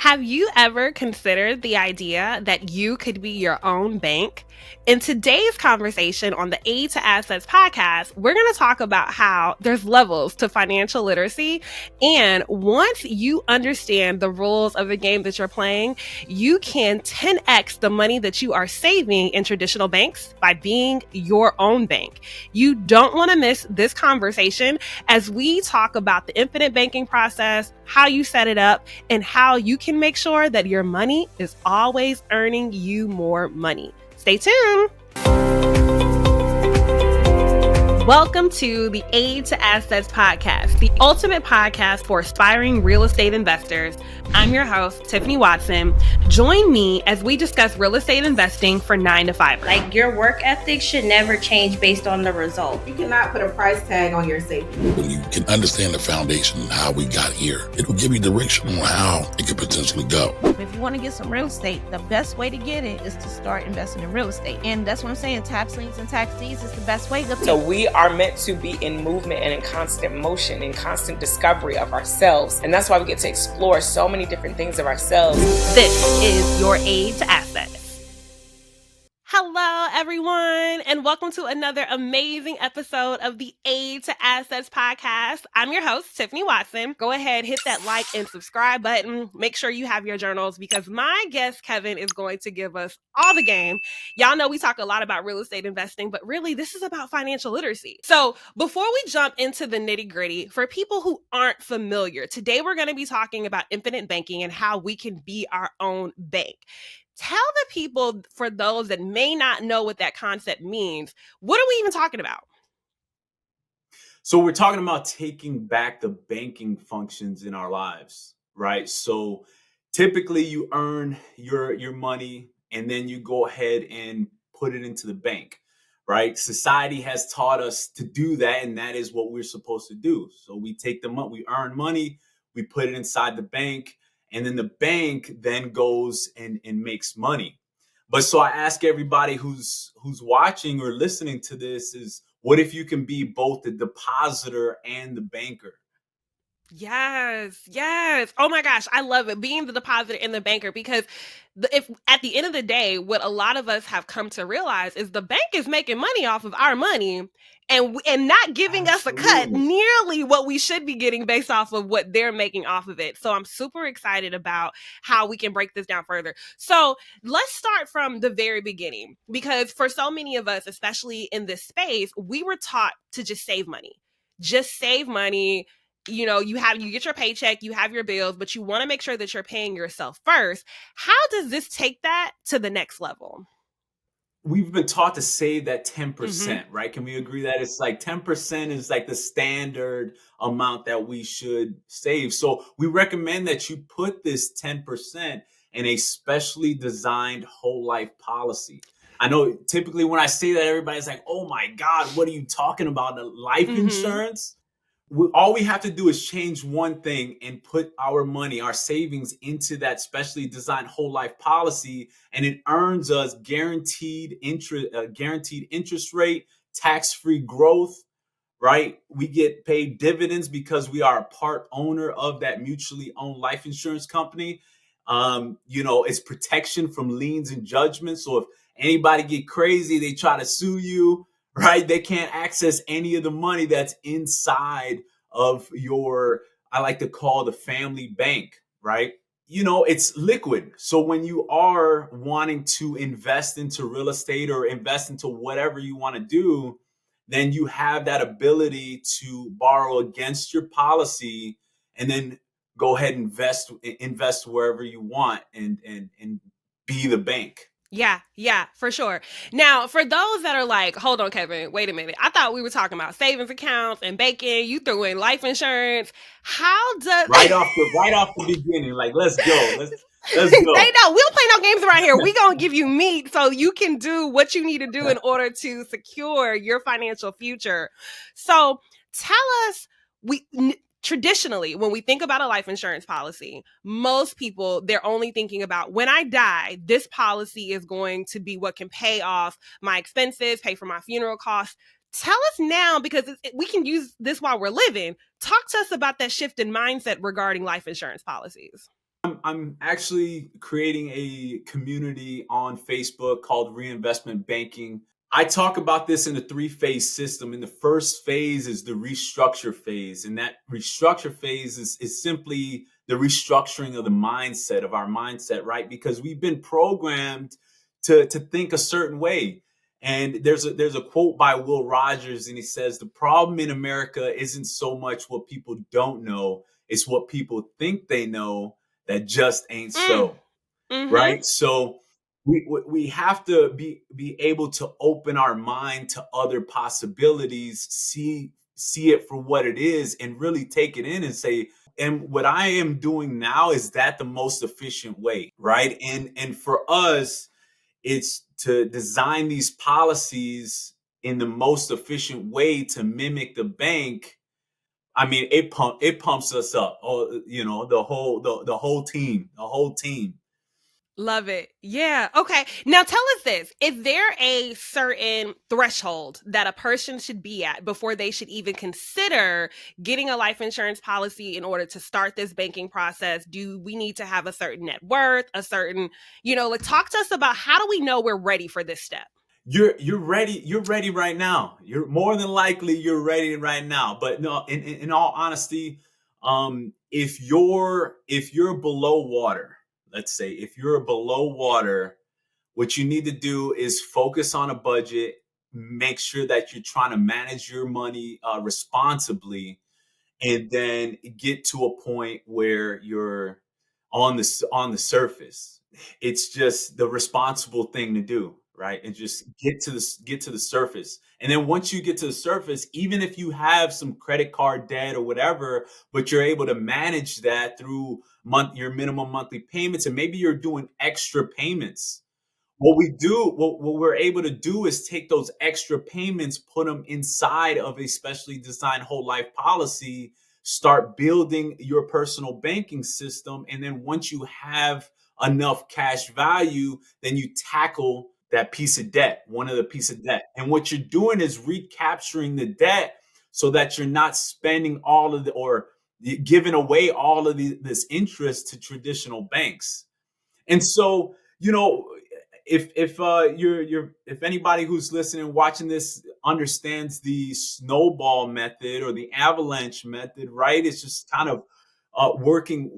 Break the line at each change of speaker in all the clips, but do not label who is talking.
Have you ever considered the idea that you could be your own bank? In today's conversation on the Aid to Assets podcast, we're going to talk about how there's levels to financial literacy. And once you understand the rules of the game that you're playing, you can 10x the money that you are saving in traditional banks by being your own bank. You don't want to miss this conversation as we talk about the infinite banking process, how you set it up, and how you can make sure that your money is always earning you more money. Stay tuned. Welcome to the Aid to Assets podcast, the ultimate podcast for aspiring real estate investors. I'm your host, Tiffany Watson. Join me as we discuss real estate investing for 9 to 5.
Like, your work ethic should never change based on the result.
You cannot put a price tag on your safety.
When you can understand the foundation and how we got here, it will give you direction on how it could potentially go.
If you want to get some real estate, the best way to get it is to start investing in real estate. And that's what I'm saying. Tax liens and tax deeds is the best way.
So we are meant to be in movement and in constant motion, in constant discovery of ourselves. And that's why we get to explore so many different things of ourselves.
This is your Aid to Assets. Hello, everyone, and welcome to another amazing episode of the Aid to Assets podcast. I'm your host, Tiffany Watson. Go ahead, hit that like and subscribe button. Make sure you have your journals because my guest, Kevin, is going to give us all the game. Y'all know we talk a lot about real estate investing, but really this is about financial literacy. So before we jump into the nitty gritty, for people who aren't familiar, today we're going to be talking about infinite banking and how we can be our own bank. Tell the people, for those that may not know what that concept means, what are we even talking about?
So we're talking about taking back the banking functions in our lives, right? So typically you earn your money and then you go ahead and put it into the bank, right? Society has taught us to do that, and that is what we're supposed to do. So we take the money, we earn money, we put it inside the bank, and then the bank then goes and makes money. But so I ask everybody who's watching or listening to this is, what if you can be both the depositor and the banker?
Yes. Oh my gosh, I love it. Being the depositor and the banker, because if at the end of the day, what a lot of us have come to realize is the bank is making money off of our money and not giving us a cut nearly what we should be getting based off of what they're making off of it. So I'm super excited about how we can break this down further. So let's start from the very beginning, because for so many of us, especially in this space, we were taught to just save money. Just save money. You know, you get your paycheck, you have your bills, but you want to make sure that you're paying yourself first. How does this take that to the next level?
We've been taught to save that 10%, right? Can we agree that it's like 10% is like the standard amount that we should save? So we recommend that you put this 10% in a specially designed whole life policy. I know typically when I say that, everybody's like, oh my God, what are you talking about? The life insurance? All we have to do is change one thing and put our money, our savings, into that specially designed whole life policy, and it earns us guaranteed interest rate, tax-free growth, right? We get paid dividends because we are a part owner of that mutually owned life insurance company. It's protection from liens and judgments. So if anybody get crazy, they try to sue you, right? They can't access any of the money that's inside of your, I like to call the family bank, right? It's liquid. So when you are wanting to invest into real estate or invest into whatever you want to do, then you have that ability to borrow against your policy and then go ahead and invest wherever you want and be the bank.
Yeah, for sure. Now, for those that are like, hold on, Kevin, wait a minute. I thought we were talking about savings accounts and banking. You threw in life insurance. How does
right off the beginning? Like, let's go. Let's go.
They know we don't play no games around here. We gonna give you meat so you can do what you need to do in order to secure your financial future. So tell us, traditionally, when we think about a life insurance policy, most people, they're only thinking about, when I die, this policy is going to be what can pay off my expenses, pay for my funeral costs. Tell us now, because we can use this while we're living. Talk to us about that shift in mindset regarding life insurance policies.
I'm actually creating a community on Facebook called Reinvestment Banking. I talk about this in a three-phase system. And the first phase is the restructure phase. And that restructure phase is simply the restructuring of the mindset, of our mindset, right? Because we've been programmed to think a certain way. And there's a quote by Will Rogers, and he says, the problem in America isn't so much what people don't know, it's what people think they know that just ain't
Mm.
so,
Mm-hmm.
right? So we have to be able to open our mind to other possibilities, see it for what it is, and really take it in and say, and what I am doing now, is that the most efficient way, right? And for us, it's to design these policies in the most efficient way to mimic the bank. I mean, it pumps us up. Oh, the whole team, the whole team.
Love it. Yeah. Okay. Now tell us this. Is there a certain threshold that a person should be at before they should even consider getting a life insurance policy in order to start this banking process? Do we need to have a certain net worth, a certain, like talk to us about how do we know we're ready for this step?
You're ready right now. You're more than likely you're ready right now. But no, in all honesty, if you're below water, let's say if you're below water, what you need to do is focus on a budget, make sure that you're trying to manage your money responsibly, and then get to a point where you're on the surface. It's just the responsible thing to do, right? And just get to the surface. And then once you get to the surface, even if you have some credit card debt or whatever, but you're able to manage that through your minimum monthly payments, and maybe you're doing extra payments. What we're able to do is take those extra payments, put them inside of a specially designed whole life policy, start building your personal banking system. And then once you have enough cash value, then you tackle that piece of debt, one of the piece of debt. And what you're doing is recapturing the debt so that you're not spending all of the, or giving away all of this interest to traditional banks. And so, if anybody who's listening, watching this understands the snowball method or the avalanche method, right? It's just kind of working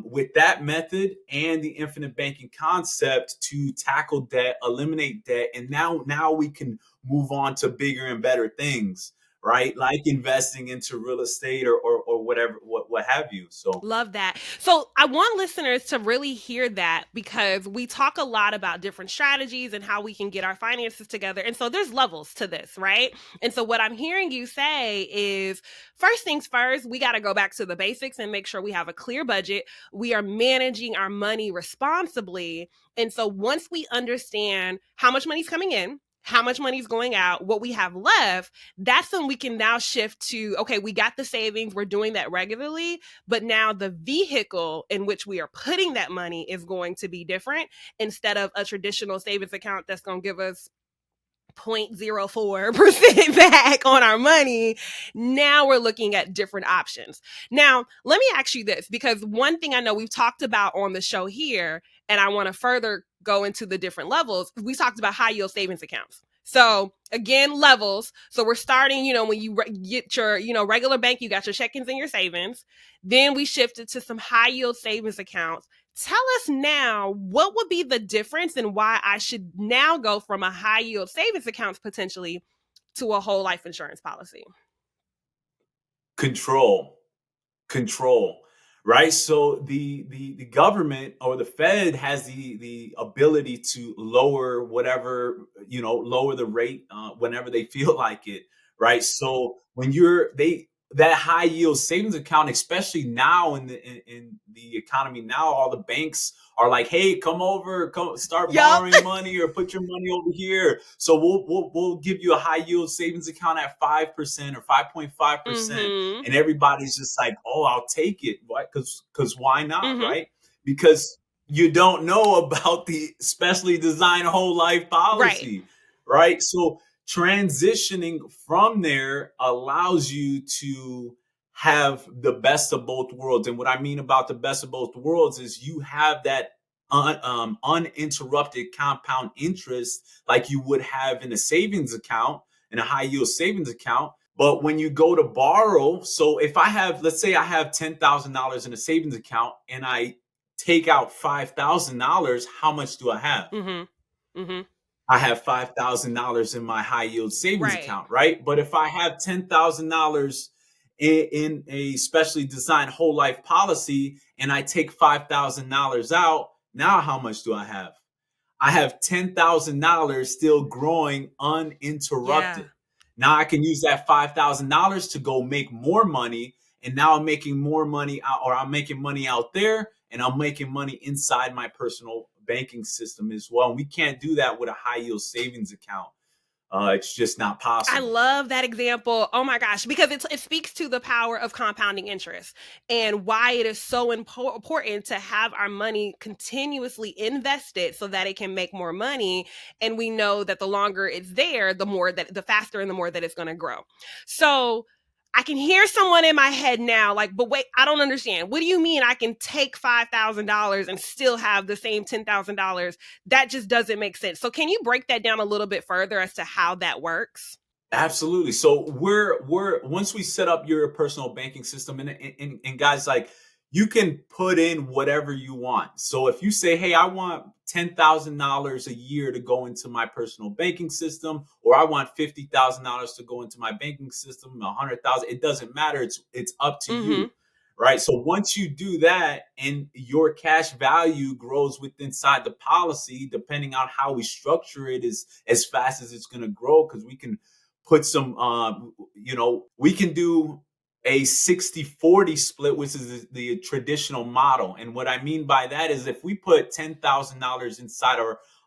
with that method and the infinite banking concept to tackle debt, eliminate debt, and now we can move on to bigger and better things, right? Like investing into real estate or whatever, what have you. So
Love that. So I want listeners to really hear that because we talk a lot about different strategies and how we can get our finances together. And so there's levels to this, right? And so what I'm hearing you say is first things first, we got to go back to the basics and make sure we have a clear budget. We are managing our money responsibly. And so once we understand how much money's coming in, how much money's going out, what we have left, that's when we can now shift to, okay, we got the savings, we're doing that regularly, but now the vehicle in which we are putting that money is going to be different. Instead of a traditional savings account that's going to give us 0.04% back on our money, now we're looking at different options. Now, let me ask you this, because one thing I know we've talked about on the show here, and I want to further go into the different levels, we talked about high yield savings accounts. So again, levels. So we're starting, when you get your, regular bank, you got your check-ins and your savings. Then we shifted to some high yield savings accounts. Tell us now, what would be the difference and why I should now go from a high yield savings account potentially to a whole life insurance policy?
control, right? So the government or the Fed has the ability to lower whatever, lower the rate whenever they feel like it, right? So when that high yield savings account, especially now in the economy now, all the banks are like, hey, come over, come start
Yup.
borrowing money or put your money over here. So we'll give you a high yield savings account at 5% or 5.5%.
Mm-hmm.
And everybody's just like, oh, I'll take it. Why? Because why not,
Mm-hmm.
right? Because you don't know about the specially designed whole life
Right.
policy, right? So transitioning from there allows you to have the best of both worlds. And what I mean about the best of both worlds is you have that uninterrupted compound interest like you would have in a savings account, in a high yield savings account. But when you go to borrow, so if I have, let's say I have $10,000 in a savings account and I take out $5,000, how much do I have?
Mm-hmm. Mm-hmm.
I have $5,000 in my high yield savings
Right.
account, right? But if I have $10,000 in a specially designed whole life policy and I take $5,000 out, now how much do I have? I have $10,000 still growing
Yeah.
uninterrupted. Now I can use that $5,000 to go make more money. And now I'm making more money or I'm making money out there and I'm making money inside my personal banking system as well. And we can't do that with a high yield savings account. It's just not
I
possible.
love that example. Oh my gosh, because it speaks to the power of compounding interest and why it is so important to have our money continuously invested so that it can make more money. And we know that the longer it's there, the faster and the more that it's going to grow. So I can hear someone in my head now, like, but wait, I don't understand. What do you mean I can take $5,000 and still have the same $10,000? That just doesn't make sense. So can you break that down a little bit further as to how that works?
Absolutely. So we're once we set up your personal banking system, and guys, like, you can put in whatever you want. So if you say, hey, I want $10,000 a year to go into my personal banking system, or I want $50,000 to go into my banking system, 100,000, it doesn't matter. It's up to
Mm-hmm.
you. Right. So once you do that and your cash value grows within inside the policy, depending on how we structure it, is as fast as it's going to grow, because we can put some, we can do a 60-40 split, which is the traditional model. And what I mean by that is if we put $10,000 inside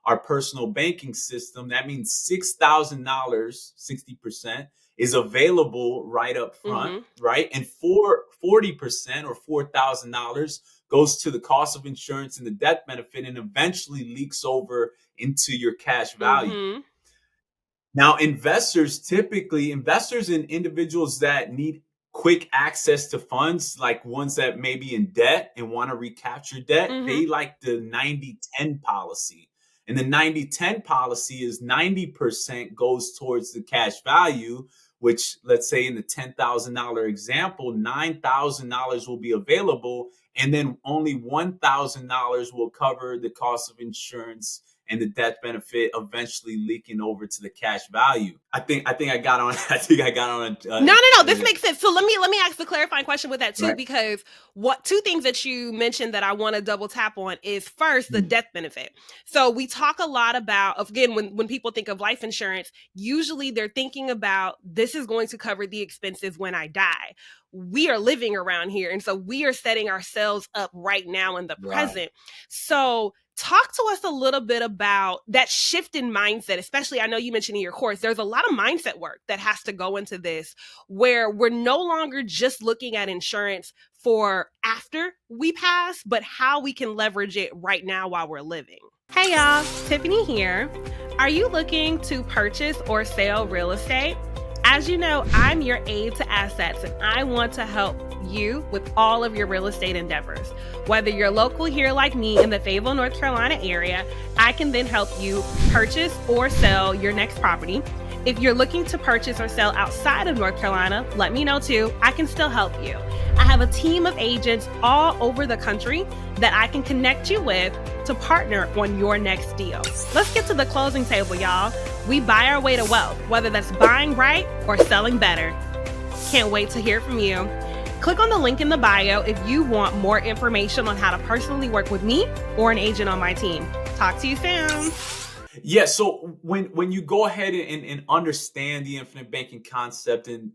our personal banking system, that means $6,000, 60%, is available right up front,
Mm-hmm.
right? And 40% or $4,000 goes to the cost of insurance and the death benefit, and eventually leaks over into your cash value.
Mm-hmm.
Now, investors and individuals that need quick access to funds, like ones that may be in debt and want to recapture debt,
Mm-hmm.
they like the 90-10 policy. And the 90-10 policy is 90% goes towards the cash value, which, let's say in the $10,000 example, $9,000 will be available, and then only $1,000 will cover the cost of insurance and the death benefit, eventually leaking over to the cash value. I think I got on. I think I got on.
No. This makes sense. So let me ask the clarifying question with that too,
Right.
because two things that you mentioned that I want to double tap on is first the death benefit. So we talk a lot about, again, when people think of life insurance, usually they're thinking about this is going to cover the expenses when I die. We are living around here, and so we are setting ourselves up right now in the present. So talk to us a little bit about that shift in mindset, especially I know you mentioned in your course, there's a lot of mindset work that has to go into this, where we're no longer just looking at insurance for after we pass, but how we can leverage it right now while we're living. Hey y'all, Tiffany here. Are you looking to purchase or sell real estate? As you know, I'm your aide to assets, and I want to help you with all of your real estate endeavors. Whether you're local here like me in the Fayetteville, North Carolina area, I can then help you purchase or sell your next property. If you're looking to purchase or sell outside of North Carolina, let me know too. I can still help you. I have a team of agents all over the country that I can connect you with to partner on your next deal. Let's get to the closing table, y'all. We buy our way to wealth, whether that's buying right or selling better. Can't wait to hear from you. Click on the link in the bio if you want more information on how to personally work with me or an agent on my team. Talk to you soon.
Yeah. So when you go ahead and understand the infinite banking concept, and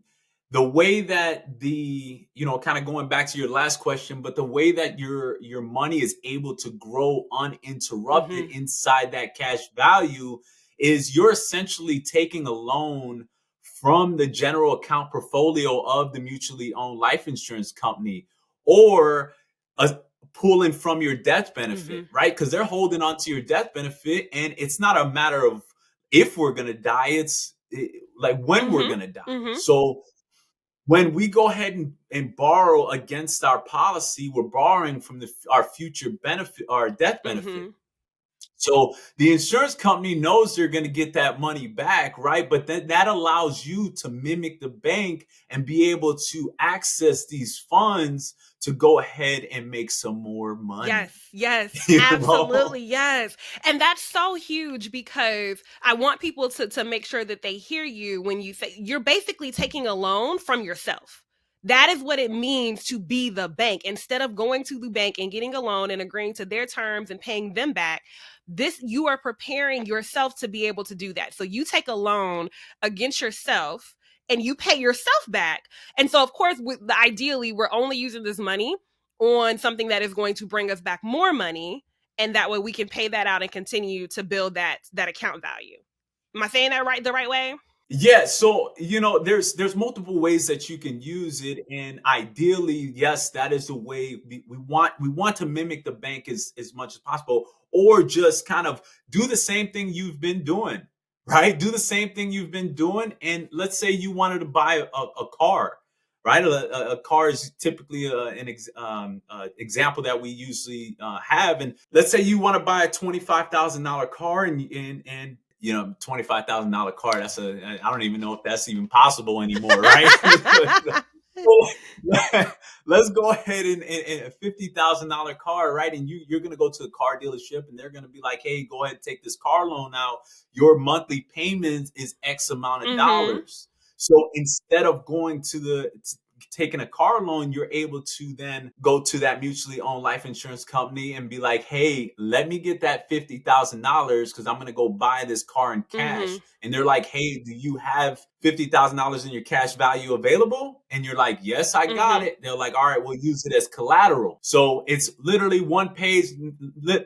the way that kind of going back to your last question, but the way that your money is able to grow uninterrupted inside that cash value is you're essentially taking a loan from the general account portfolio of the mutually owned life insurance company, or pulling from your death benefit, right? Because they're holding on to your death benefit, and it's not a matter of if we're going to die, it's like when we're going to die. So when we go ahead and borrow against our policy, we're borrowing from our future benefit, our death benefit.
Mm-hmm.
So the insurance company knows they're going to get that money back, right? But then that allows you to mimic the bank and be able to access these funds to go ahead and make some more money.
Yes, yes,
You know?
absolutely, yes. And that's so huge because I want people to make sure that they hear you when you say you're basically taking a loan from yourself. That is what it means to be the bank. Instead of going to the bank and getting a loan and agreeing to their terms and paying them back, this you are preparing yourself to be able to do that. So you take a loan against yourself and you pay yourself back. And so of course, ideally, we're only using this money on something that is going to bring us back more money, and that way we can pay that out and continue to build that account value. Am I saying that right the right way?
Yeah, so there's multiple ways that you can use it, and ideally, yes, that is the way we want to mimic the bank as much as possible, or just kind of do the same thing you've been doing, right? Do the same thing you've been doing, and let's say you wanted to buy a car, right? A car is typically an example that we usually have, and let's say you want to buy a $25,000 car, and $25,000 car. I don't even know if that's even possible anymore, right? So, let's go ahead and a $50,000 car, right? And you're going to go to a car dealership and they're going to be like, hey, go ahead and take this car loan out. Your monthly payment is X amount of
Mm-hmm.
dollars. So instead of going taking a car loan, you're able to then go to that mutually owned life insurance company and be like, hey, let me get that $50,000 because I'm going to go buy this car in
Mm-hmm.
cash. And they're like, hey, do you have $50,000 in your cash value available? And you're like, yes, I got
Mm-hmm.
it. They're like, all right, we'll use it as collateral. So it's literally one page,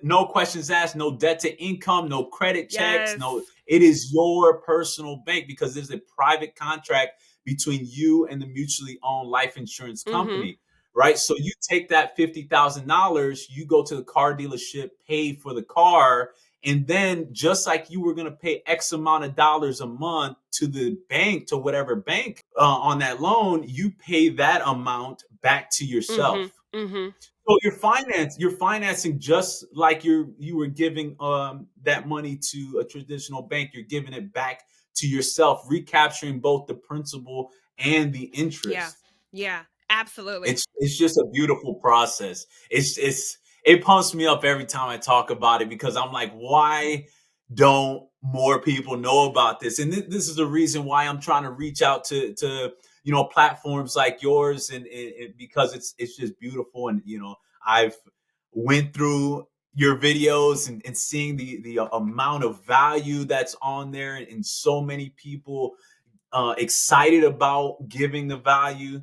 no questions asked, no debt to income, no credit checks,
Yes.
it is your personal bank because there's a private contract between you and the mutually owned life insurance
Mm-hmm.
company, right? So you take that $50,000, you go to the car dealership, pay for the car, and then just like you were going to pay X amount of dollars a month to the bank, to whatever bank on that loan, you pay that amount back to yourself.
Mm-hmm. Mm-hmm.
So you're financing just like you were giving that money to a traditional bank. You're giving it back to yourself, recapturing both the principal and the
Yeah.
interest.
Yeah. Absolutely.
It's just a beautiful process. It pumps me up every time I talk about it because I'm like, why don't more people know about this? And this is the reason why I'm trying to reach out to platforms like yours, and because it's just beautiful, and I've went through your videos and seeing the amount of value that's on there, and so many people excited about giving the value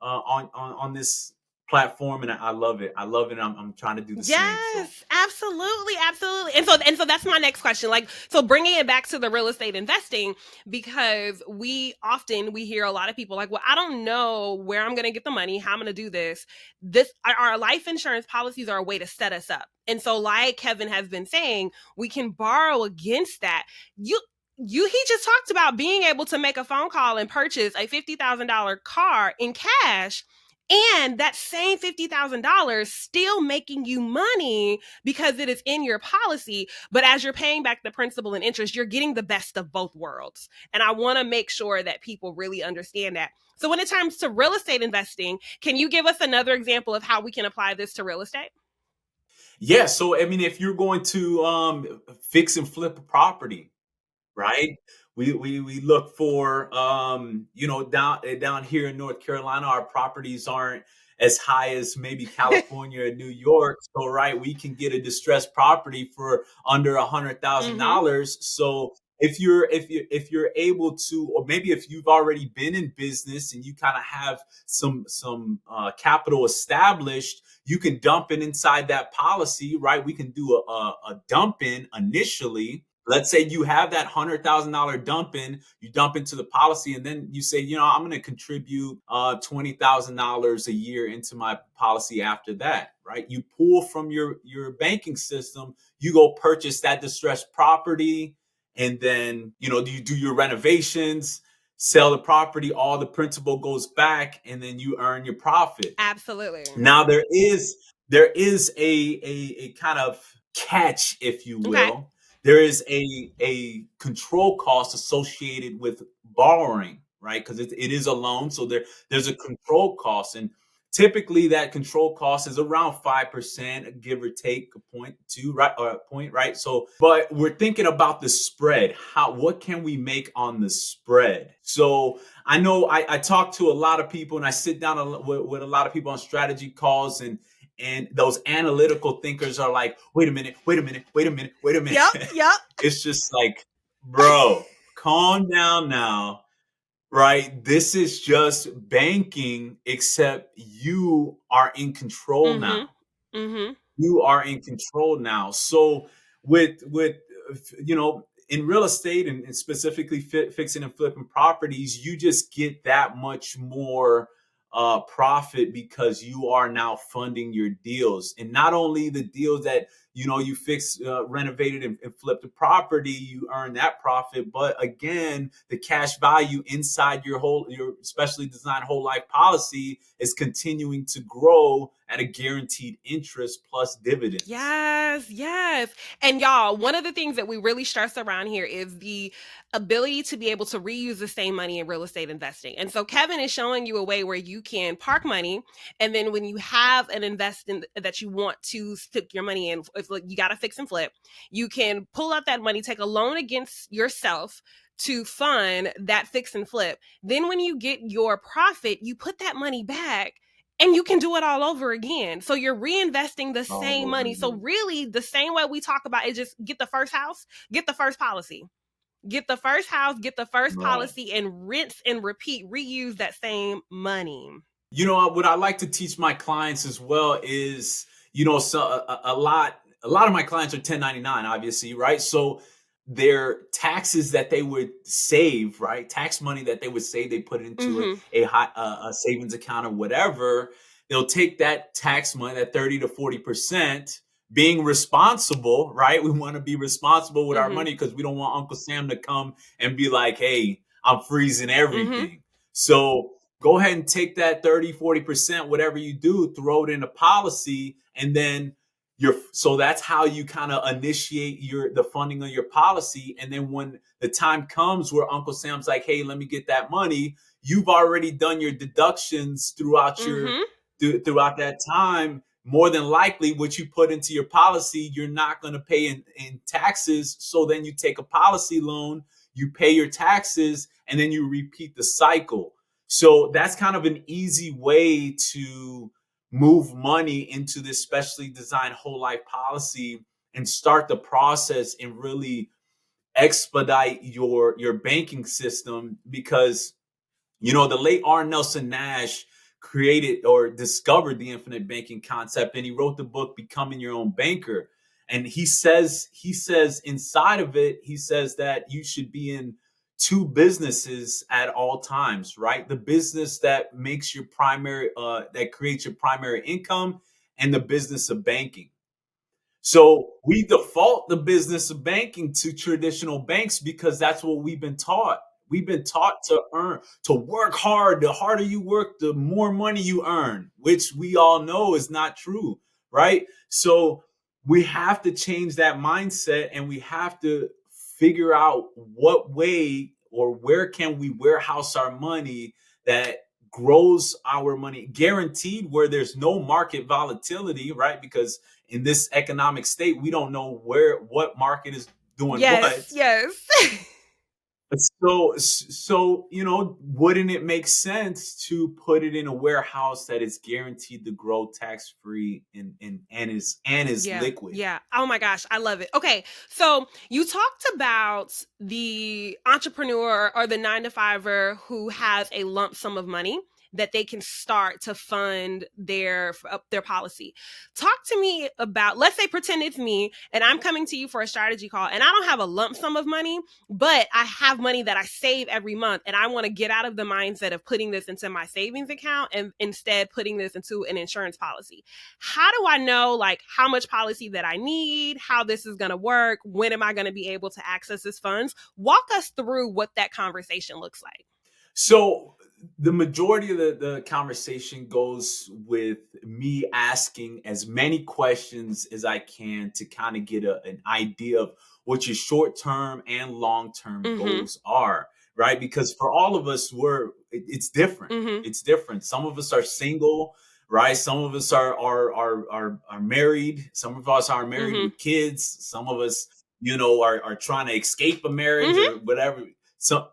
on this platform, and I love it. I love it. I'm trying to do the same. So
Yes, absolutely, absolutely. And so that's my next question. Like, so bringing it back to the real estate investing, because we hear a lot of people like, well, I don't know where I'm going to get the money, how I'm going to do this. Our life insurance policies are a way to set us up. And so, like Kevin has been saying, we can borrow against that. He just talked about being able to make a phone call and purchase a $50,000 car in cash, and that same $50,000 still making you money because it is in your policy. But as you're paying back the principal and interest, you're getting the best of both worlds. And I want to make sure that people really understand that. So when it comes to real estate investing, can you give us another example of how we can apply this to real estate?
yeah, so I mean, if you're going to fix and flip a property, right? We look for down here in North Carolina, our properties aren't as high as maybe California or New York. So right, we can get a distressed property for under
Mm-hmm.
$100,000. So if you're able to, or maybe if you've already been in business and you kind of have some capital established, you can dump it inside that policy, right? We can do a dump in initially. Let's say you have that $100,000 dump in, you dump into the policy, and then you say, I'm going to contribute $20,000 a year into my policy after that, right? You pull from your banking system, you go purchase that distressed property, and then you do your renovations, sell the property, all the principal goes back, and then you earn your profit.
Absolutely.
Now there is a kind of catch, if you
Okay.
will. There is a control cost associated with borrowing, right? Because it is a loan, so there's a control cost, and typically that control cost is around 5%, give or take a point two, right? Or a point, right? So, but we're thinking about the spread. What can we make on the spread? So I know I talk to a lot of people, and I sit down with a lot of people on strategy calls, and those analytical thinkers are like, wait a minute, wait a minute, wait a minute, wait a minute.
Yep.
It's just like, bro, calm down now, right? This is just banking, except you are in control now.
Mm-hmm.
You are in control now. So with in real estate, and specifically fixing and flipping properties, you just get that much more profit because you are now funding your deals. And not only the deals that you fix, renovated, and flip the property, you earn that profit, but again, the cash value inside your specially designed whole life policy is continuing to grow at a guaranteed interest plus dividends.
Yes. And y'all, one of the things that we really stress around here is the ability to be able to reuse the same money in real estate investing. And so Kevin is showing you a way where you can park money, and then when you have an investment that you want to stick your money in, if you got to fix and flip, you can pull out that money, take a loan against yourself to fund that fix and flip. Then when you get your profit, you put that money back, and you can do it all over again. So you're reinvesting the same money. So really, the same way we talk about is just get the first house, get the first policy. Get the first house, get the first policy, and rinse and repeat, reuse that same money.
What I like to teach my clients as well is, so a lot of my clients are 1099, obviously, right? So their taxes that they would save, right? Tax money that they would save, they put it into a savings account or whatever. They'll take that tax money, that 30 to 40%, being responsible, right? We want to be responsible with our money because we don't want Uncle Sam to come and be like, hey, I'm freezing everything. So go ahead and take that 30, 40%, whatever you do, throw it in a policy, and then so that's how you kind of initiate the funding of your policy. And then when the time comes where Uncle Sam's like, hey, let me get that money, you've already done your deductions throughout throughout that time. More than likely, what you put into your policy, you're not going to pay in taxes. So then you take a policy loan, you pay your taxes, and then you repeat the cycle. So that's kind of an easy way to move money into this specially designed whole life policy and start the process and really expedite your banking system. Because the late R. Nelson Nash created or discovered the infinite banking concept, and he wrote the book Becoming Your Own Banker. And he says inside of it, he says that you should be in two businesses at all times, right? The business that makes your primary, that creates your primary income, and the business of banking. So we default the business of banking to traditional banks because that's what we've been taught. We've been taught to work hard. The harder you work, the more money you earn, which we all know is not true, right? So we have to change that mindset, and we have to figure out what way or where can we warehouse our money that grows our money guaranteed, where there's no market volatility, right? Because in this economic state, we don't know what market is doing what.
Yes.
So wouldn't it make sense to put it in a warehouse that is guaranteed to grow tax free and is liquid?
Yeah. Oh my gosh, I love it. Okay, so you talked about the entrepreneur or the 9-to-5er who has a lump sum of money that they can start to fund their policy. Talk to me about, let's say, pretend it's me and I'm coming to you for a strategy call, and I don't have a lump sum of money, but I have money that I save every month, and I want to get out of the mindset of putting this into my savings account and instead putting this into an insurance policy. How do I know how much policy that I need, how this is going to work, when am I going to be able to access this funds? Walk us through what that conversation looks like.
So the majority of the conversation goes with me asking as many questions as I can to kind of get an idea of what your short term and long term
Mhm.
goals are, right? Because for all of us, it's different.
Mhm.
It's different. Some of us are single, right? Some of us are married. Some of us are married
Mhm.
with kids. Some of us, are trying to escape a marriage
Mhm.
or whatever. So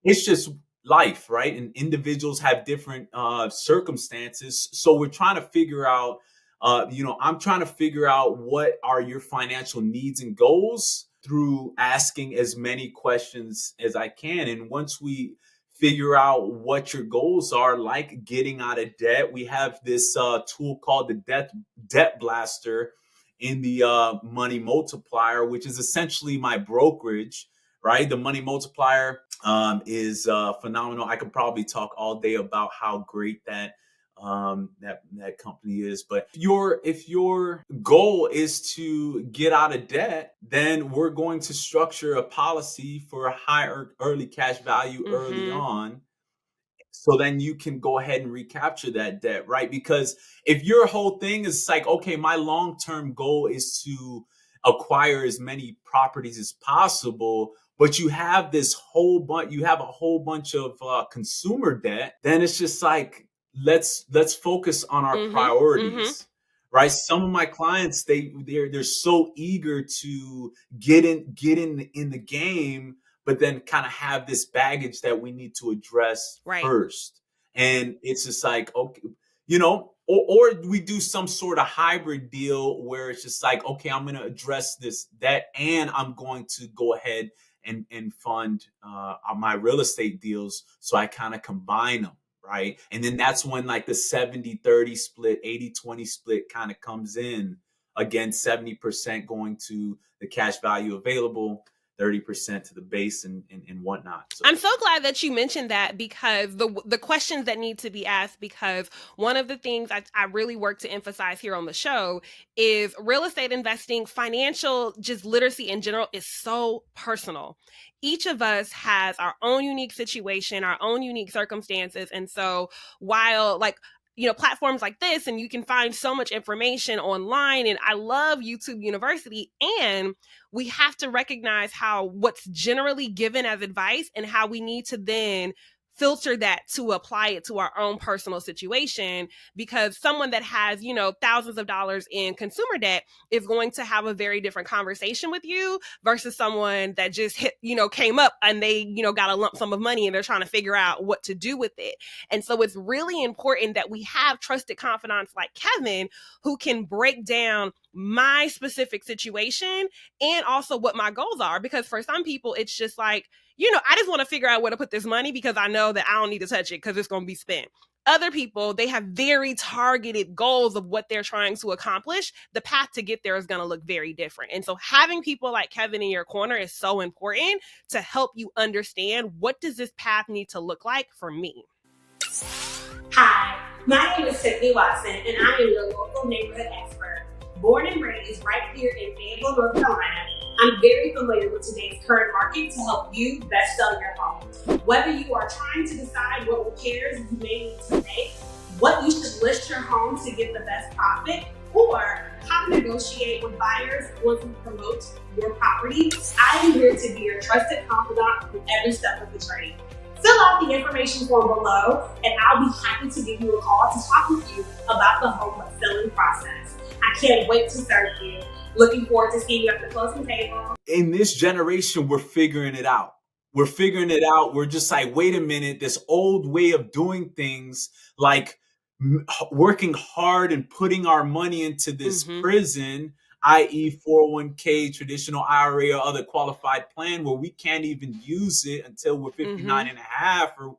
it's just life, right? And individuals have different circumstances. So we're trying to figure out, I'm trying to figure out what are your financial needs and goals through asking as many questions as I can. And once we figure out what your goals are, like getting out of debt, we have this tool called the debt blaster in the money multiplier, which is essentially my brokerage, right? The money multiplier is phenomenal. I could probably talk all day about how great that company is. But if your goal is to get out of debt, then we're going to structure a policy for a higher early cash value early
Mhm.
on, so then you can go ahead and recapture that debt, right? Because if your whole thing is like, okay, my long-term goal is to acquire as many properties as possible, but you have a whole bunch of consumer debt, then it's just like, let's focus on our
Mhm. Mhm.
priorities, right? Some of my clients, they're so eager to get in the game, but then kind of have this baggage that we need to address
Right.
first. And it's just like, okay, or we do some sort of hybrid deal where it's just like, okay, I'm going to address that, and I'm going to go ahead and fund my real estate deals. So I kind of combine them. Right. And then that's when like the 70-30 split, 80-20 split kind of comes in. Again, 70% going to the cash value available, 30% to the base and whatnot.
I'm
So
so glad that you mentioned that, because the questions that need to be asked, because one of the things I really work to emphasize here on the show is real estate investing, financial just literacy in general is so personal. Each of us has our own unique situation, our own unique circumstances. And so while like, platforms like this, and you can find so much information online, and I love YouTube University, and we have to recognize how what's generally given as advice and how we need to then filter that to apply it to our own personal situation, because someone that has thousands of dollars in consumer debt is going to have a very different conversation with you versus someone that just came up and they got a lump sum of money and they're trying to figure out what to do with it. And so it's really important that we have trusted confidants like Kevin, who can break down my specific situation and also what my goals are. Because for some people, it's just like, I just want to figure out where to put this money because I know that I don't need to touch it because it's going to be spent. Other people, they have very targeted goals of what they're trying to accomplish. The path to get there is going to look very different. And so having people like Kevin in your corner is so important to help you understand, what does this path need to look like for me?
Hi, my name is Tiffany Watson, and I am your local neighborhood expert. Born and raised right here in Fayetteville, North Carolina, I'm very familiar with today's current market to help you best sell your home. Whether you are trying to decide what repairs you may need to make, what you should list your home to get the best profit, or how to negotiate with buyers once you promote your property, I am here to be your trusted confidant through every step of the journey. Fill out the information form below, and I'll be happy to give you a call to talk with you about the home selling process. I can't wait to serve you. Looking forward to seeing you at the closing table.
in this generation, we're figuring it out. We're figuring it out. We're just like, wait a minute, this old way of doing things, like working hard and putting our money into this
Mm-hmm.
prison, i.e., 401k, traditional IRA, or other qualified plan, where we can't even use it until we're 59
Mm-hmm.
and a half, or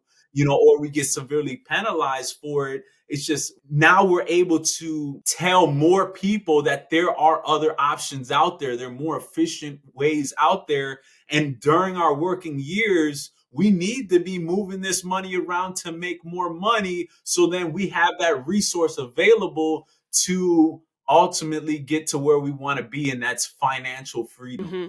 we get severely penalized for it. It's just now we're able to tell more people that there are other options out there. There are more efficient ways out there. And during our working years, we need to be moving this money around to make more money. So then we have that resource available to ultimately get to where we want to be. And that's financial freedom.
Mm-hmm.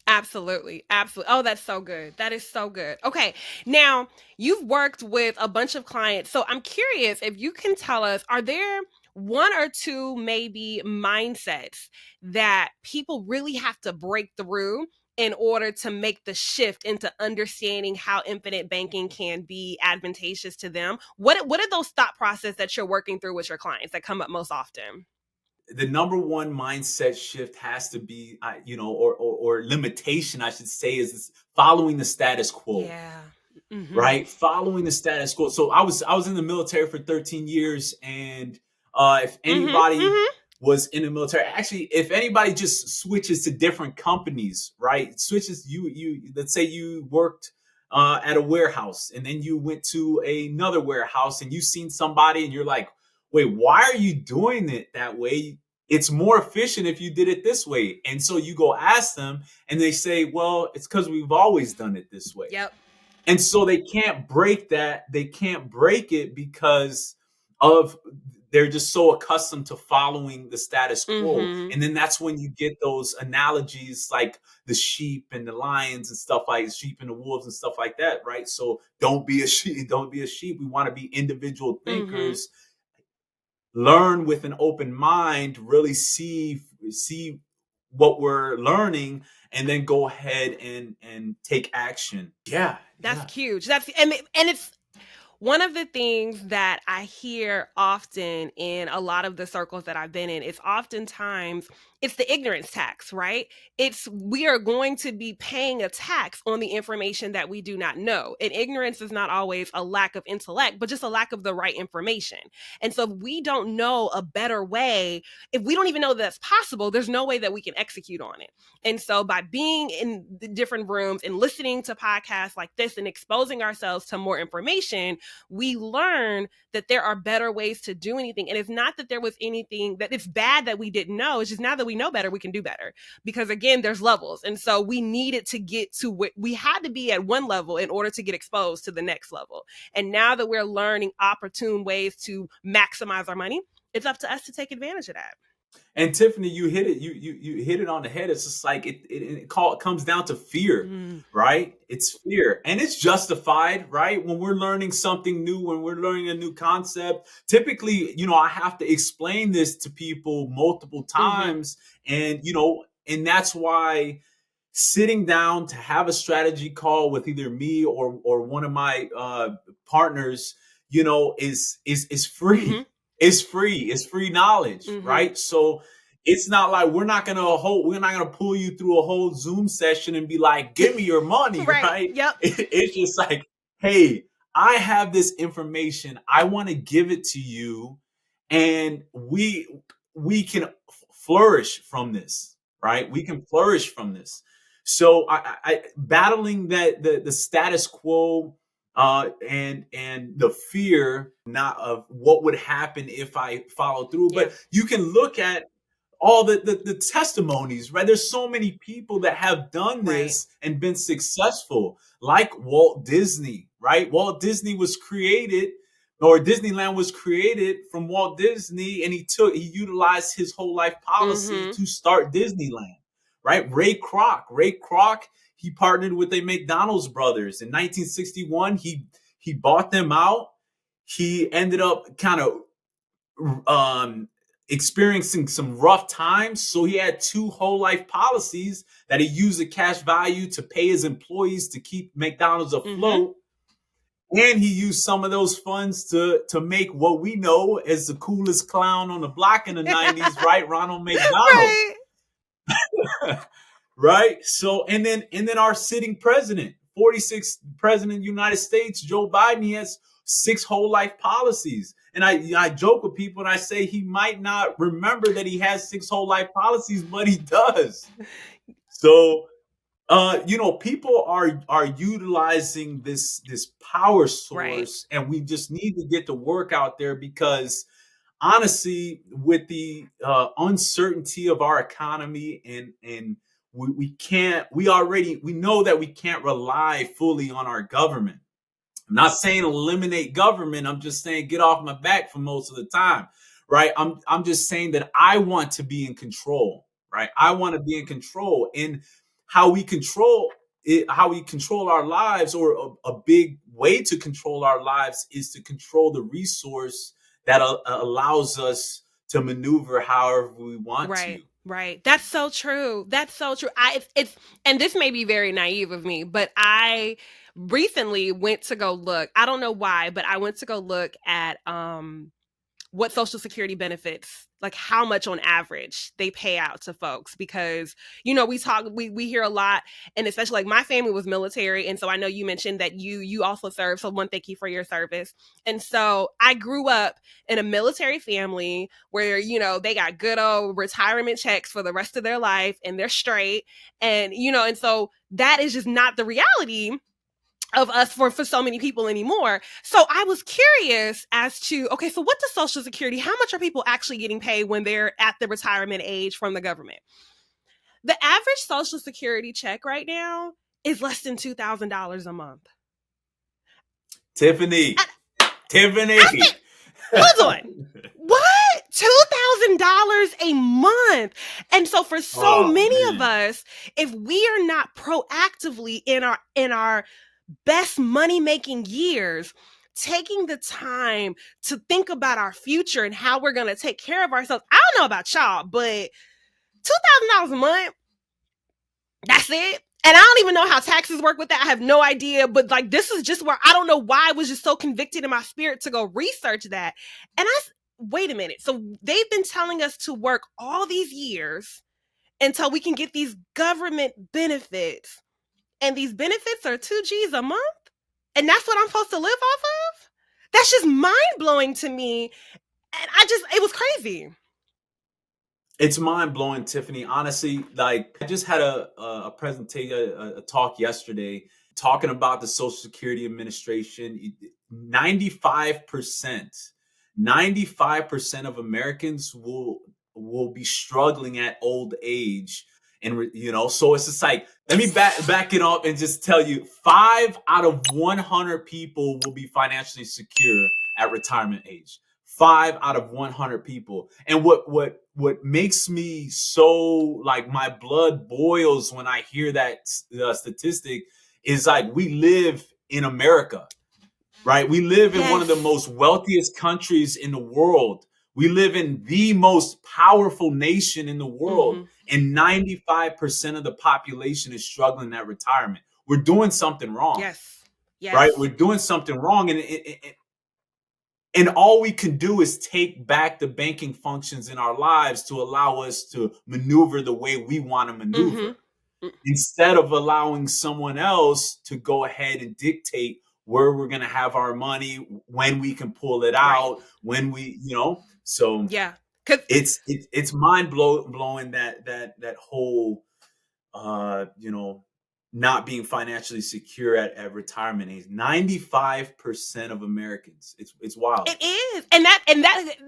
Absolutely. Absolutely. Oh, that's so good. That is so good. Okay. Now, you've worked with a bunch of clients. So I'm curious if you can tell us, are there one or two maybe mindsets that people really have to break through in order to make the shift into understanding how infinite banking can be advantageous to them? What are those thought process that you're working through with your clients that come up most often?
The number one mindset shift has to be, or limitation, I should say, is following the status quo.
Yeah. Mm-hmm.
Right, following the status quo. So I was in the military for 13 years, and if
Mm-hmm.
anybody
Mm-hmm.
was in the military, actually, if anybody just switches to different companies, right, switches, let's say you worked at a warehouse, and then you went to another warehouse, and you seen somebody, and you're like, wait, why are you doing it that way? It's more efficient if you did it this way. And so you go ask them, and they say, well, it's because we've always done it this way.
Yep.
And so they can't break that. They can't break it because of they're just so accustomed to following the status quo.
Mm-hmm.
And then that's when you get those analogies like the sheep and the lions and stuff, like sheep and the wolves and stuff like that, right? So don't be a sheep, don't be a sheep. We want to be individual
Mm-hmm.
thinkers, learn with an open mind, really see what we're learning, and then go ahead and take action. Yeah, yeah.
That's huge. And it's one of the things that I hear often in a lot of the circles that I've been in is oftentimes it's the ignorance tax, right? It's we are going to be paying a tax on the information that we do not know. And ignorance is not always a lack of intellect, but just a lack of the right information. And so if we don't know a better way, if we don't even know that's possible, there's no way that we can execute on it. And so by being in the different rooms and listening to podcasts like this and exposing ourselves to more information, we learn that there are better ways to do anything. And it's not that there was anything that it's bad that we didn't know. It's just now that we know better, we can do better. Because again, there's levels. And so we needed to get to what we had to be at one level in order to get exposed to the next level. And now that we're learning opportune ways to maximize our money, it's up to us to take advantage of that.
And Tiffany, you hit it. You hit it on the head. It's just like it comes down to fear, right? It's fear, and it's justified, right? When we're learning something new, when we're learning a new concept, typically, I have to explain this to people multiple times, and and that's why sitting down to have a strategy call with either me or one of my partners, is free.
Mm-hmm.
It's free. It's free knowledge,
Mm-hmm.
right? So it's not like we're not gonna pull you through a whole Zoom session and be like, give me your money,
Right.
right?
Yep.
It's just like, hey, I have this information. I want to give it to you, and we can flourish from this, right? We can flourish from this. So I battling that the status quo and the fear not of what would happen if I follow through,
Yeah.
but you can look at all the testimonies, right? There's so many people that have done
Right.
this and been successful, like Walt Disney, right? Walt Disney was created, or Disneyland was created from Walt Disney, and he utilized his whole life policy to start Disneyland, right? Ray Kroc, he partnered with the McDonald's brothers in 1961. He bought them out. He ended up kind of experiencing some rough times. So he had two whole life policies that he used the cash value to pay his employees to keep McDonald's afloat. And he used some of those funds to make what we know as the coolest clown on the block in the 90s, right? Ronald McDonald.
Right.
Right. So and then our sitting president, 46th president of the United States, Joe Biden, he has 6 whole life policies. And I joke with people and I say he might not remember that he has 6 whole life policies, but he does. So people are utilizing this power source,
Right.
and we just need to get the work out there, because honestly, with the uncertainty of our economy, and we know that we can't rely fully on our government. I'm not saying eliminate government. I'm just saying get off my back for most of the time, right? I'm just saying that I want to be in control, right? I want to be in control. And how we control it, how we control our lives, or a big way to control our lives is to control the resource that allows us to maneuver however we want
Right.
to.
Right. That's so true. That's so true. It's and this may be very naive of me, but I recently went to go look. I don't know why, but I went to go look at what social security benefits, like how much on average they pay out to folks, because we hear a lot, and especially like my family was military, and so I know you mentioned that you also serve, so one, thank you for your service. And so I grew up in a military family where they got good old retirement checks for the rest of their life, and they're straight, and so that is just not the reality of us for so many people anymore. So I was curious as to, okay, so what does Social Security, how much are people actually getting paid when they're at the retirement age from the government? The average Social Security check right now is less than $2,000 a month.
Tiffany.
Hold on. What? $2,000 a month. And so for so many of us, if we are not proactively in our best money-making years, taking the time to think about our future and how we're going to take care of ourselves. I don't know about y'all, but $2,000 a month, that's it. And I don't even know how taxes work with that. I have no idea. But like, this is just where I don't know why I was just so convicted in my spirit to go research that. And wait a minute. So they've been telling us to work all these years until we can get these government benefits. And these benefits are $2,000 a month? And that's what I'm supposed to live off of? That's just mind-blowing to me. And it was crazy.
It's mind-blowing, Tiffany. Honestly, like, I just had a presentation, a talk yesterday talking about the Social Security Administration. 95% of Americans will be struggling at old age. And so it's just like, let me back it up and just tell you, 5 out of 100 people will be financially secure at retirement age. 5 out of 100 people. And what makes me so, like, my blood boils when I hear that statistic is, like, we live in America, right? We live in one of the most wealthiest countries in the world. We live in the most powerful nation in the world, and 95% of the population is struggling at retirement. We're doing something wrong.
Yes.
Right? We're doing something wrong. And all we can do is take back the banking functions in our lives to allow us to maneuver the way we want to maneuver, instead of allowing someone else to go ahead and dictate where we're going to have our money, when we can pull it out, when we, so
yeah,
it's mind blowing that whole, not being financially secure at retirement age. 95% of Americans. It's wild.
It is. And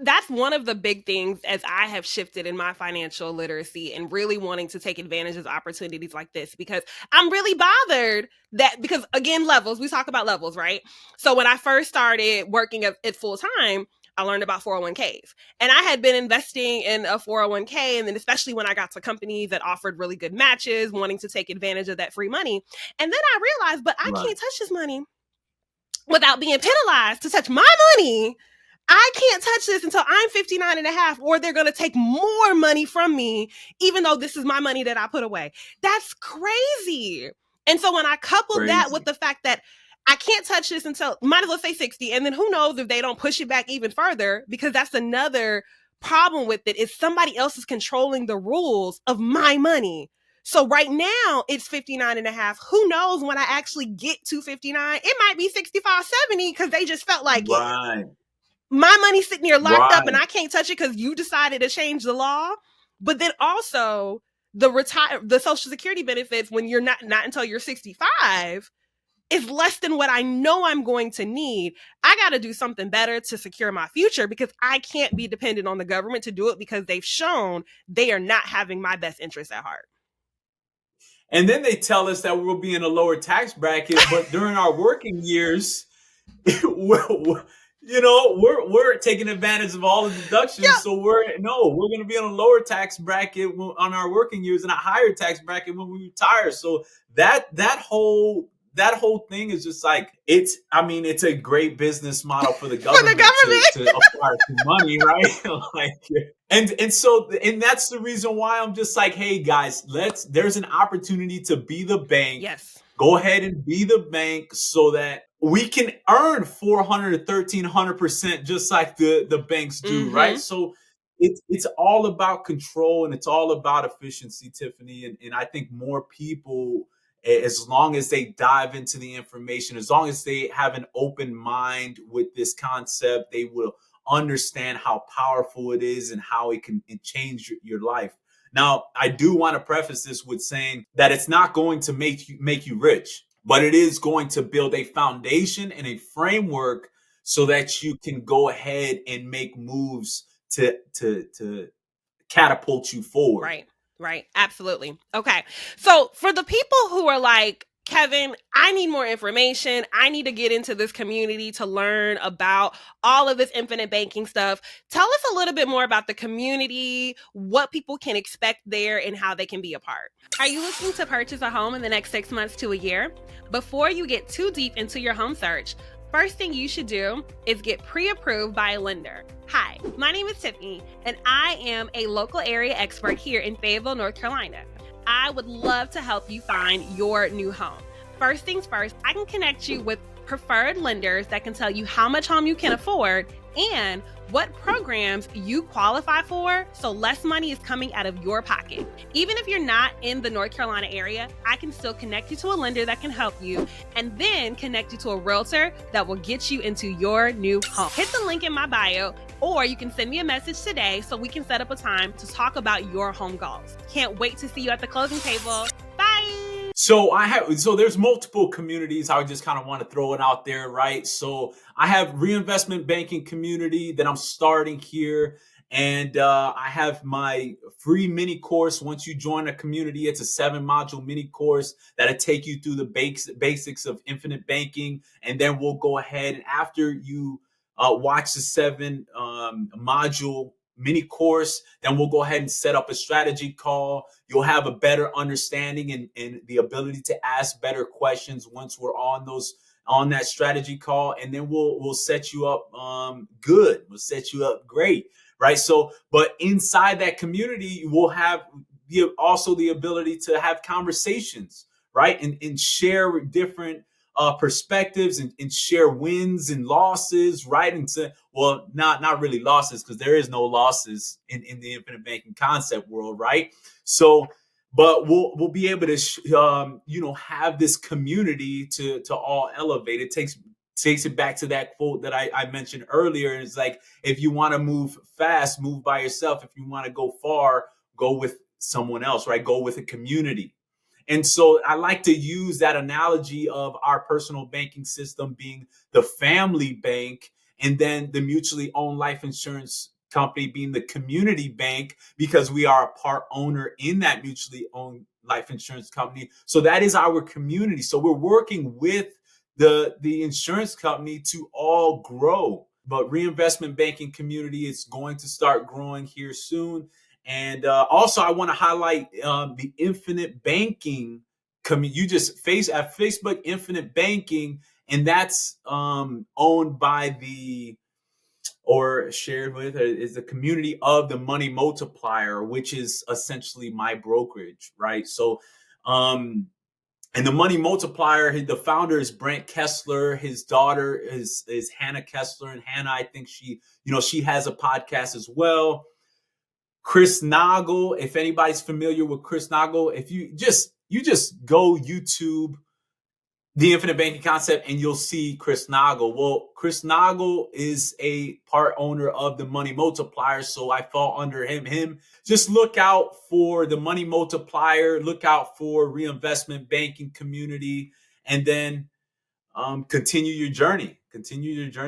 that's one of the big things as I have shifted in my financial literacy and really wanting to take advantage of opportunities like this, because I'm really bothered because again, levels, we talk about levels, right? So when I first started working at full time, I learned about 401ks, and I had been investing in a 401k. And then especially when I got to companies that offered really good matches, wanting to take advantage of that free money. And then I realized, but I can't touch this money without being penalized. To touch my money, I can't touch this until I'm 59 and a half, or they're going to take more money from me, even though this is my money that I put away. That's crazy. And so when I coupled that with the fact that I can't touch this until, might as well say 60. And then who knows if they don't push it back even further, because that's another problem with it, is somebody else is controlling the rules of my money. So right now it's 59 and a half. Who knows when I actually get to 59, it might be 65, 70, because they just felt like it. My money's sitting here locked up and I can't touch it because you decided to change the law. But then also the Social Security benefits, when you're not until you're 65, is less than what I know I'm going to need. I got to do something better to secure my future, because I can't be dependent on the government to do it, because they've shown they are not having my best interests at heart.
And then they tell us that we'll be in a lower tax bracket, but during our working years, we're taking advantage of all the deductions. So we're going to be on a lower tax bracket on our working years and a higher tax bracket when we retire. So that whole thing is just like, it's a great business model for the government, to acquire some money, right? Like, and that's the reason why I'm just like, hey guys, there's an opportunity to be the bank.
Yes.
Go ahead and be the bank so that we can earn 400 to 1,300% just like the banks do, right? So it's all about control and it's all about efficiency, Tiffany. And I think more people, as long as they dive into the information, as long as they have an open mind with this concept, they will understand how powerful it is and how it can change your life. Now, I do want to preface this with saying that it's not going to make you rich, but it is going to build a foundation and a framework so that you can go ahead and make moves to catapult you forward.
Right. Absolutely. Okay. So for the people who are like, Kevin, I need more information. I need to get into this community to learn about all of this infinite banking stuff. Tell us a little bit more about the community, what people can expect there, and how they can be a part. Are you looking to purchase a home in the next 6 months to a year? Before you get too deep into your home search, first thing you should do is get pre-approved by a lender. Hi, my name is Tiffany, and I am a local area expert here in Fayetteville, North Carolina. I would love to help you find your new home. First things first, I can connect you with preferred lenders that can tell you how much home you can afford and what programs you qualify for, so less money is coming out of your pocket. Even if you're not in the North Carolina area, I can still connect you to a lender that can help you and then connect you to a realtor that will get you into your new home. Hit the link in my bio, or you can send me a message today so we can set up a time to talk about your home goals. Can't wait to see you at the closing table. Bye!
So there's multiple communities. I just kind of want to throw it out there, right? So I have reinvestment banking community that I'm starting here. And I have my free mini course. Once you join a community, it's a 7-module mini course that'll take you through the basics of infinite banking. And then we'll go ahead, and after you watch the 7-module mini course, then we'll go ahead and set up a strategy call. You'll have a better understanding and the ability to ask better questions once we're on that strategy call, and then we'll set you up good. We'll set you up great, right? So, but inside that community, we'll have also the ability to have conversations, right, and share different perspectives and share wins and losses, right? And not really losses, because there is no losses in the infinite banking concept world, right? So, but we'll be able to have this community to all elevate. It takes it back to that quote that I mentioned earlier. It's like, if you want to move fast, move by yourself. If you want to go far, go with someone else, right? Go with a community. And so I like to use that analogy of our personal banking system being the family bank, and then the mutually owned life insurance company being the community bank, because we are a part owner in that mutually owned life insurance company. So that is our community. So we're working with the insurance company to all grow. But reinvestment banking community is going to start growing here soon. And also, I want to highlight the infinite banking community. You just at Facebook Infinite Banking, and that's owned by or shared with, is the community of the Money Multiplier, which is essentially my brokerage, right? So, and the Money Multiplier, the founder is Brent Kessler. His daughter is Hannah Kessler, and Hannah, I think she has a podcast as well. Chris Nagel, if anybody's familiar with Chris Nagel, if you just go YouTube the infinite banking concept and you'll see Chris Nagel. Well, Chris Nagel is a part owner of the Money Multiplier, so I fall under him. Just look out for the Money Multiplier, look out for reinvestment banking community, and then continue your journey.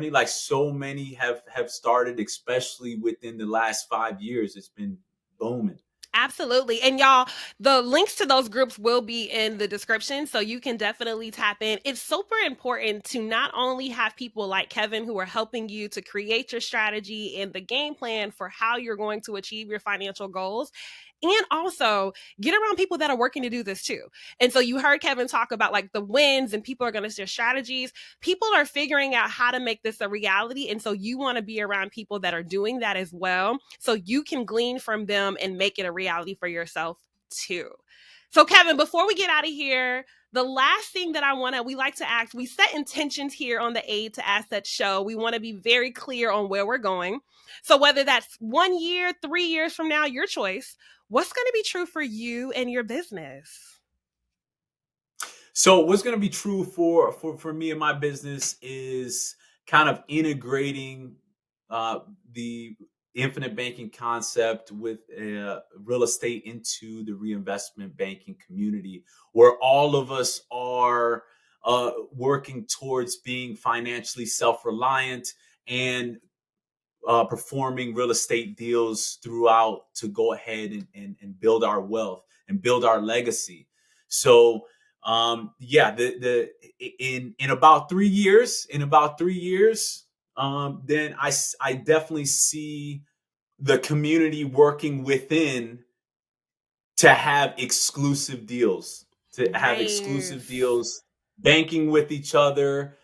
Like so many have started, especially within the last 5 years. It's been booming.
Absolutely. And y'all, the links to those groups will be in the description, so you can definitely tap in. It's super important to not only have people like Kevin who are helping you to create your strategy and the game plan for how you're going to achieve your financial goals, and also get around people that are working to do this too. And so you heard Kevin talk about like the wins and people are going to share strategies. People are figuring out how to make this a reality. And so you want to be around people that are doing that as well, so you can glean from them and make it a reality for yourself too. So Kevin, before we get out of here, the last thing that we like to ask, we set intentions here on the Aid to Assets show. We want to be very clear on where we're going. So whether that's 1 year, 3 years from now, your choice, what's going to be true for you and your business?
So what's going to be true for me and my business is kind of integrating the infinite banking concept with real estate into the reinvestment banking community, where all of us are working towards being financially self-reliant and performing real estate deals throughout to go ahead and build our wealth and build our legacy. So in about 3 years, then I definitely see the community working within to have exclusive deals, banking with each other,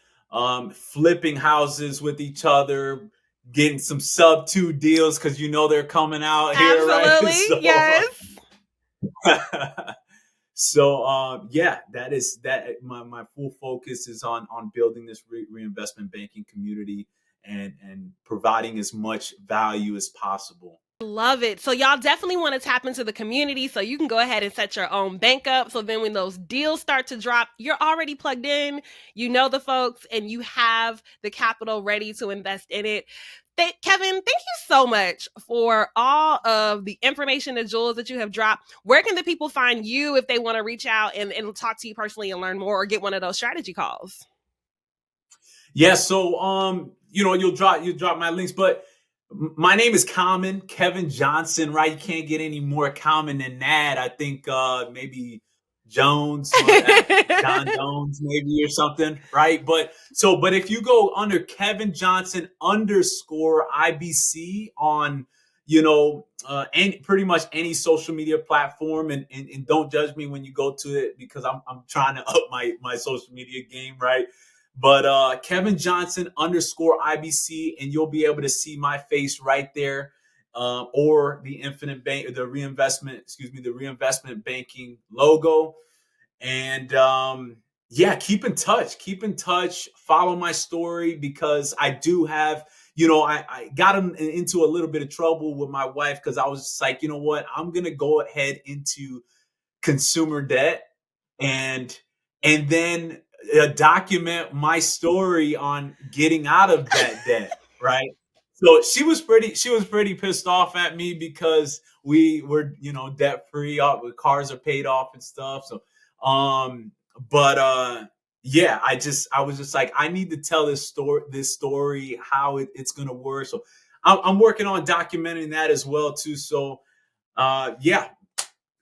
flipping houses with each other, getting some sub 2 deals because they're coming out here, right?
Absolutely, yes.
So that is that. My full focus is on building this reinvestment banking community and providing as much value as possible.
Love it. So y'all definitely want to tap into the community so you can go ahead and set your own bank up. So then when those deals start to drop, you're already plugged in, you know the folks, and you have the capital ready to invest in it. Kevin, thank you so much for all of the information and jewels that you have dropped. Where can the people find you if they want to reach out and talk to you personally and learn more or get one of those strategy calls?
Yeah, so you'll drop my links, but my name is common, Kevin Johnson, right? You can't get any more common than that. I think maybe Jones, John Jones, maybe, or something, right? But if you go under Kevin Johnson _ IBC on pretty much any social media platform, and don't judge me when you go to it because I'm trying to up my social media game, right? But Kevin Johnson _ IBC, and you'll be able to see my face right there, or the reinvestment banking logo. And keep in touch. Follow my story because I do have, I got into a little bit of trouble with my wife because I was just like, you know what, I'm gonna go ahead into consumer debt and then document my story on getting out of that debt, right? So she was pretty pissed off at me because we were, debt free, cars are paid off and stuff. So, I was just like, I need to tell this story, how it's gonna work. So I'm working on documenting that as well too. So,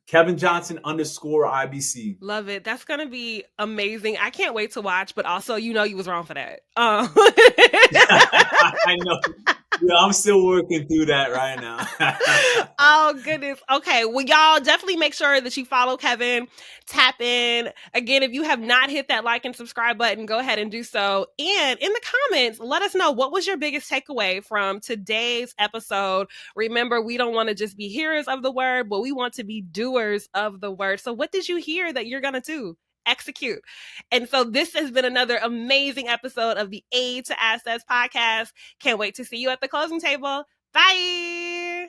Kevin Johnson _ IBC.
Love it. That's going to be amazing. I can't wait to watch, but also, you was wrong for that.
I know. Yeah, I'm still working through that right now.
Oh, goodness. Okay. Well, y'all definitely make sure that you follow Kevin. Tap in. Again, if you have not hit that like and subscribe button, go ahead and do so. And in the comments, let us know, what was your biggest takeaway from today's episode? Remember, we don't want to just be hearers of the word, but we want to be doers of the word. So what did you hear that you're going to do? Execute. And so this has been another amazing episode of the Aid to Assets podcast. Can't wait to see you at the closing table. Bye.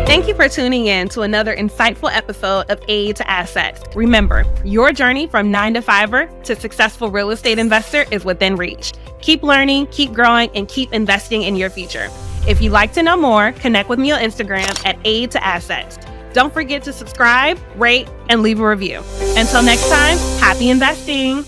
Thank you for tuning in to another insightful episode of Aid to Assets. Remember, your journey from 9-to-5er to successful real estate investor is within reach. Keep learning, keep growing, and keep investing in your future. If you'd like to know more, connect with me on Instagram at Aid to Assets. Don't forget to subscribe, rate, and leave a review. Until next time, happy investing.